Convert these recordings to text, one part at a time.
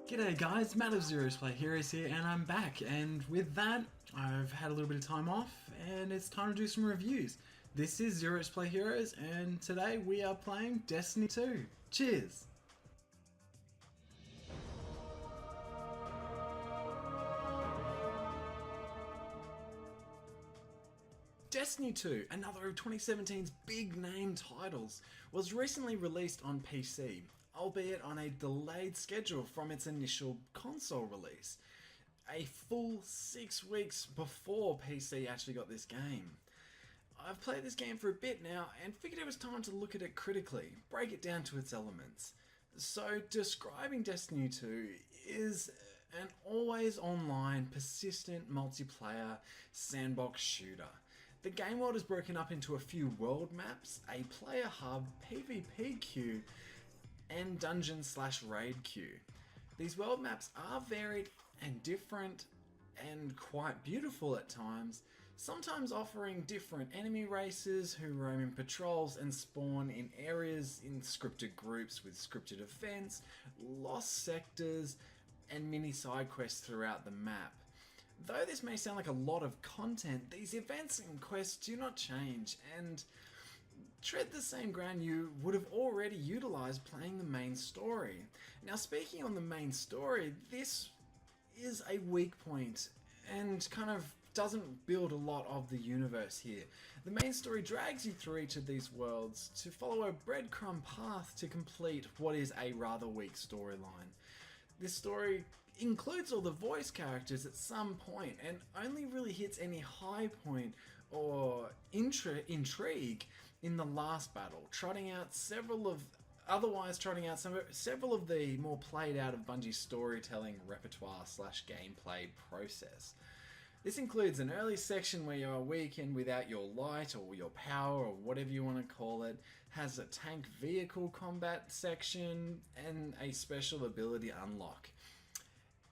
G'day guys, Matt of Zero's Play Heroes here, and I'm back, and with that, I've had a little bit of time off, and it's time to do some reviews. This is Zero's Play Heroes, and today we are playing Destiny 2. Cheers! Destiny 2, another of 2017's big name titles, was recently released on PC, albeit on a delayed schedule from its initial console release. A full 6 weeks before PC actually got this game. I've played this game for a bit now and figured it was time to look at it critically, break it down to its elements. So describing Destiny 2 is an always online, persistent multiplayer sandbox shooter. The game world is broken up into a few world maps, a player hub, PvP queue, and dungeon/raid queue. These world maps are varied and different and quite beautiful at times, sometimes offering different enemy races who roam in patrols and spawn in areas in scripted groups with scripted events, lost sectors, and mini side quests throughout the map. Though this may sound like a lot of content, these events and quests do not change and tread the same ground you would have already utilised playing the main story. Now, speaking on the main story, this is a weak point and kind of doesn't build a lot of the universe here. The main story drags you through each of these worlds to follow a breadcrumb path to complete what is a rather weak storyline. This story includes all the voice characters at some point and only really hits any high point or intrigue in the last battle, trotting out several of the more played out of Bungie's storytelling repertoire/gameplay process. This includes an early section where you are weakened without your light or your power or whatever you want to call it, has a tank vehicle combat section, and a special ability unlock.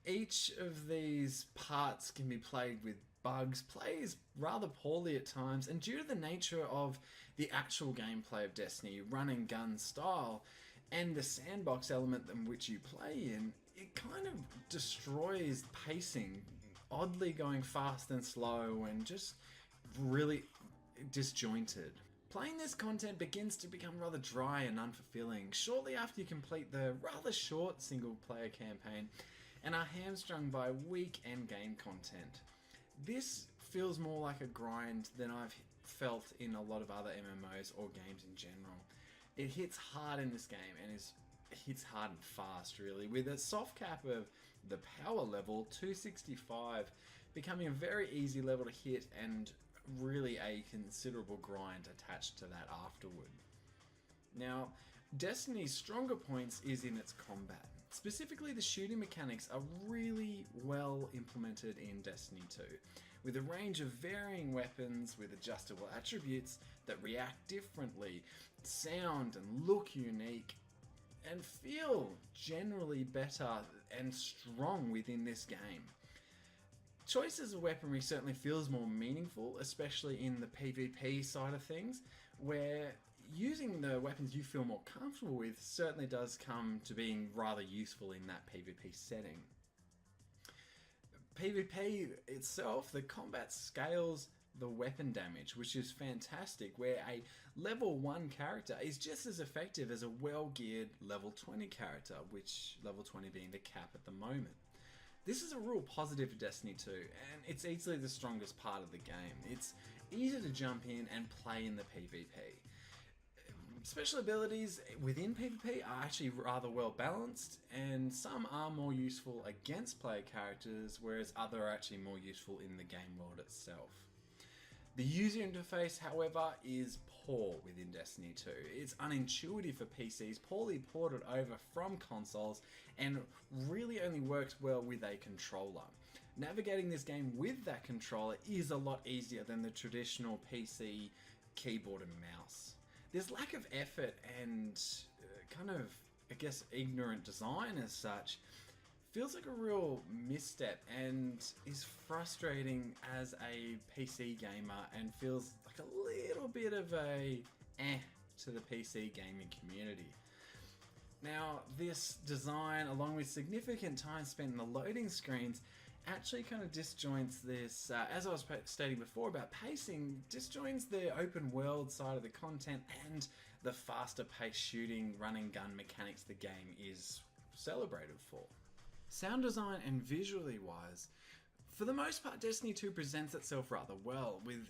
Each of these parts can be played with bugs, plays rather poorly at times, and due to the nature of the actual gameplay of Destiny, run and gun style, and the sandbox element in which you play in, it kind of destroys pacing, oddly going fast and slow and just really disjointed. Playing this content begins to become rather dry and unfulfilling shortly after you complete the rather short single player campaign and are hamstrung by weak endgame content. This feels more like a grind than I've felt in a lot of other MMOs or games in general. It hits hard in this game and hits hard and fast, really, with a soft cap of the power level 265 becoming a very easy level to hit and really a considerable grind attached to that afterward. Now, Destiny's stronger points is in its combat. Specifically, the shooting mechanics are really well implemented in Destiny 2, with a range of varying weapons with adjustable attributes that react differently, sound and look unique, and feel generally better and strong within this game. Choices of weaponry certainly feels more meaningful, especially in the PvP side of things, where using the weapons you feel more comfortable with certainly does come to being rather useful in that PvP setting. PvP itself, the combat scales the weapon damage, which is fantastic, where a level 1 character is just as effective as a well-geared level 20 character, which level 20 being the cap at the moment. This is a real positive for Destiny 2, and it's easily the strongest part of the game. It's easy to jump in and play in the PvP. Special abilities within PvP are actually rather well balanced, and some are more useful against player characters, whereas others are actually more useful in the game world itself. The user interface, however, is poor within Destiny 2. It's unintuitive for PCs, poorly ported over from consoles, and really only works well with a controller. Navigating this game with that controller is a lot easier than the traditional PC keyboard and mouse. There's lack of effort and kind of, I guess, ignorant design as such. Feels like a real misstep and is frustrating as a PC gamer and feels like a little bit of a to the PC gaming community. Now, this design, along with significant time spent in the loading screens, actually kind of disjoints this, as I was stating before about pacing, disjoins the open world side of the content and the faster paced shooting, running gun mechanics the game is celebrated for. Sound design and visually wise, for the most part, Destiny 2 presents itself rather well, with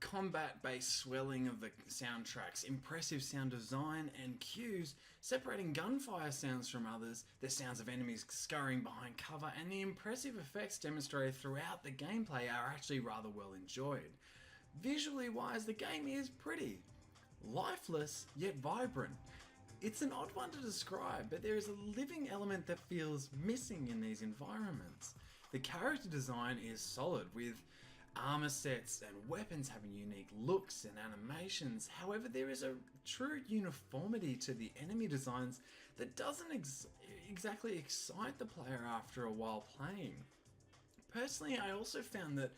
combat-based swelling of the soundtracks, impressive sound design and cues, separating gunfire sounds from others, the sounds of enemies scurrying behind cover, and the impressive effects demonstrated throughout the gameplay are actually rather well enjoyed. Visually wise, the game is pretty. Lifeless, yet vibrant. It's an odd one to describe, but there is a living element that feels missing in these environments. The character design is solid, with armor sets and weapons having unique looks and animations. However, there is a true uniformity to the enemy designs that doesn't exactly excite the player after a while playing. Personally, I also found that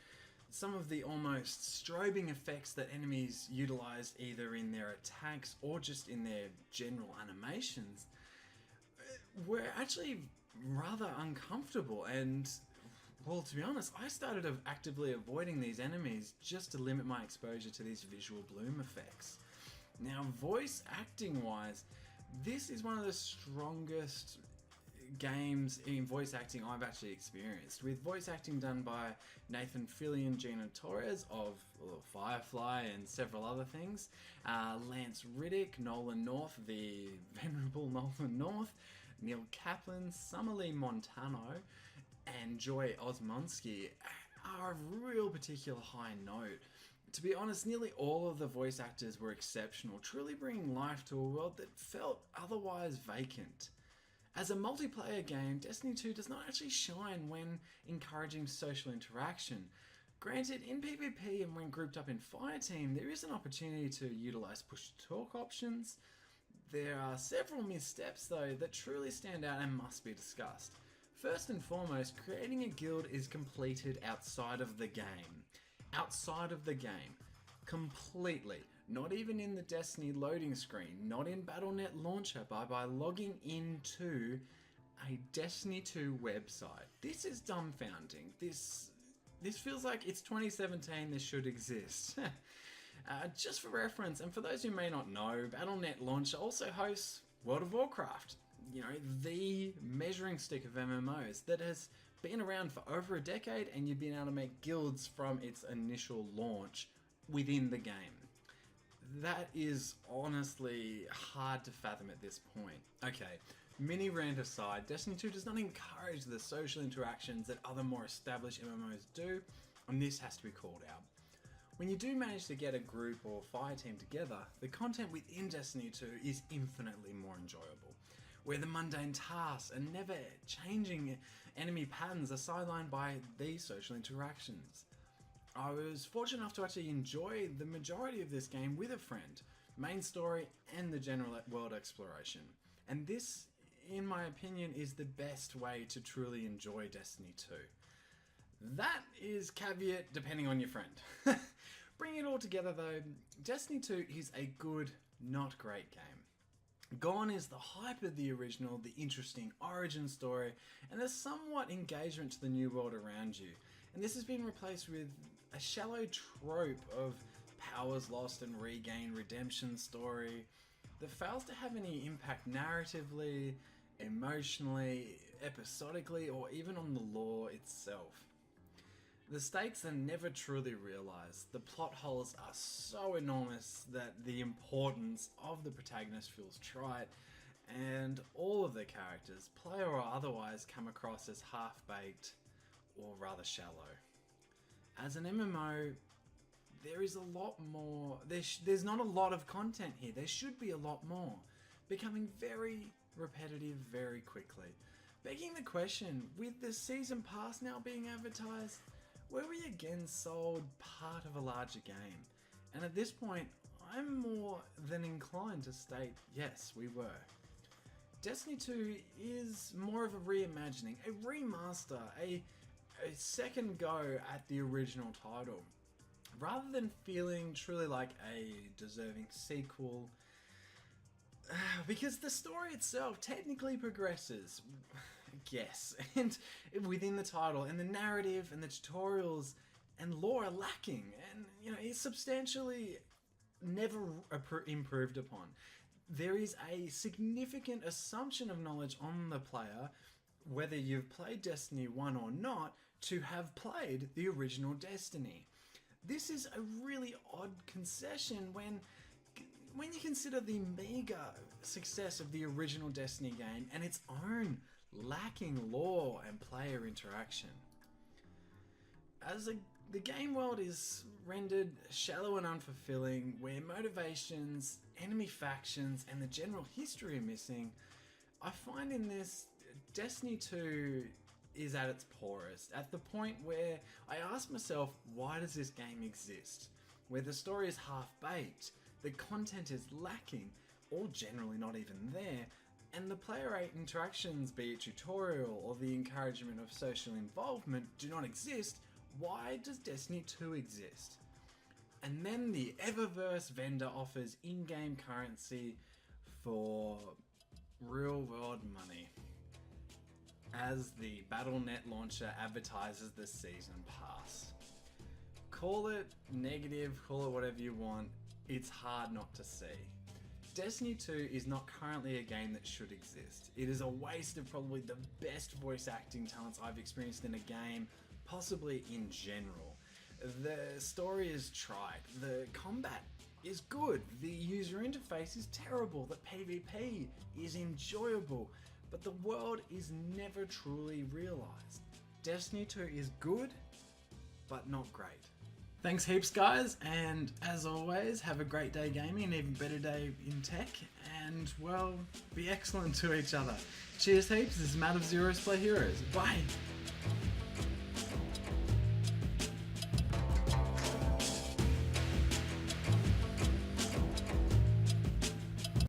some of the almost strobing effects that enemies utilized either in their attacks or just in their general animations were actually rather uncomfortable, and well, to be honest, I started actively avoiding these enemies just to limit my exposure to these visual bloom effects. Now, voice acting wise, this is one of the strongest games in voice acting I've actually experienced, with voice acting done by Nathan Fillion, Gina Torres of Firefly and several other things, Lance Riddick, Nolan North, the venerable Nolan North, Neil Kaplan, Summerlee Montano, and Joy Osmonsky are of real particular high note. To be honest, nearly all of the voice actors were exceptional, truly bringing life to a world that felt otherwise vacant. As a multiplayer game, Destiny 2 does not actually shine when encouraging social interaction. Granted, in PvP and when grouped up in Fireteam, there is an opportunity to utilize push-to-talk options. There are several missteps though that truly stand out and must be discussed. First and foremost, creating a guild is completed outside of the game. Outside of the game. Completely. Not even in the Destiny loading screen, not in Battle.net launcher, but by logging into a Destiny 2 website. This is dumbfounding. This feels like it's 2017, this should exist. Just for reference, and for those who may not know, Battle.net launcher also hosts World of Warcraft. You know, the measuring stick of MMOs that has been around for over a decade, and you've been able to make guilds from its initial launch within the game. That is honestly hard to fathom at this point. Okay, mini rant aside, Destiny 2 does not encourage the social interactions that other more established MMOs do, and this has to be called out. When you do manage to get a group or fire team together, the content within Destiny 2 is infinitely more enjoyable, where the mundane tasks and never changing enemy patterns are sidelined by these social interactions. I was fortunate enough to actually enjoy the majority of this game with a friend, main story and the general world exploration. And this, in my opinion, is the best way to truly enjoy Destiny 2. That is caveat depending on your friend. Bringing it all together though, Destiny 2 is a good, not great game. Gone is the hype of the original, the interesting origin story, and the somewhat engagement to the new world around you. And this has been replaced with a shallow trope of powers lost and regained redemption story that fails to have any impact narratively, emotionally, episodically, or even on the lore itself. The stakes are never truly realised. The plot holes are so enormous that the importance of the protagonist feels trite, and all of the characters, player or otherwise, come across as half-baked or rather shallow. As an MMO, there is a lot more. There's not a lot of content here. There should be a lot more. Becoming very repetitive very quickly. Begging the question, with the season pass now being advertised, were we again sold part of a larger game? And at this point, I'm more than inclined to state yes, we were. Destiny 2 is more of a reimagining, a remaster, a second go at the original title. Rather than feeling truly like a deserving sequel, Because the story itself technically progresses, yes, and within the title, and the narrative and the tutorials and lore are lacking, and it's substantially never improved upon. There is a significant assumption of knowledge on the player, whether you've played Destiny 1 or not, to have played the original Destiny. This is a really odd concession when you consider the meager success of the original Destiny game and its own lacking lore and player interaction. The game world is rendered shallow and unfulfilling, where motivations, enemy factions, and the general history are missing, I find in this, Destiny 2 is at its poorest, at the point where I ask myself, why does this game exist? Where the story is half-baked, the content is lacking, or generally not even there, and the player interactions, be it tutorial or the encouragement of social involvement, do not exist. Why does Destiny 2 exist? And then the Eververse vendor offers in-game currency for real-world money, as the Battle.net launcher advertises the Season Pass. Call it negative, call it whatever you want, it's hard not to see. Destiny 2 is not currently a game that should exist. It is a waste of probably the best voice acting talents I've experienced in a game, possibly in general. The story is tried, the combat is good, the user interface is terrible, the PvP is enjoyable, but the world is never truly realised. Destiny 2 is good, but not great. Thanks heaps, guys, and as always, have a great day gaming, an even better day in tech, and, well, be excellent to each other. Cheers heaps, this is Matt of Zero Split Heroes. Bye!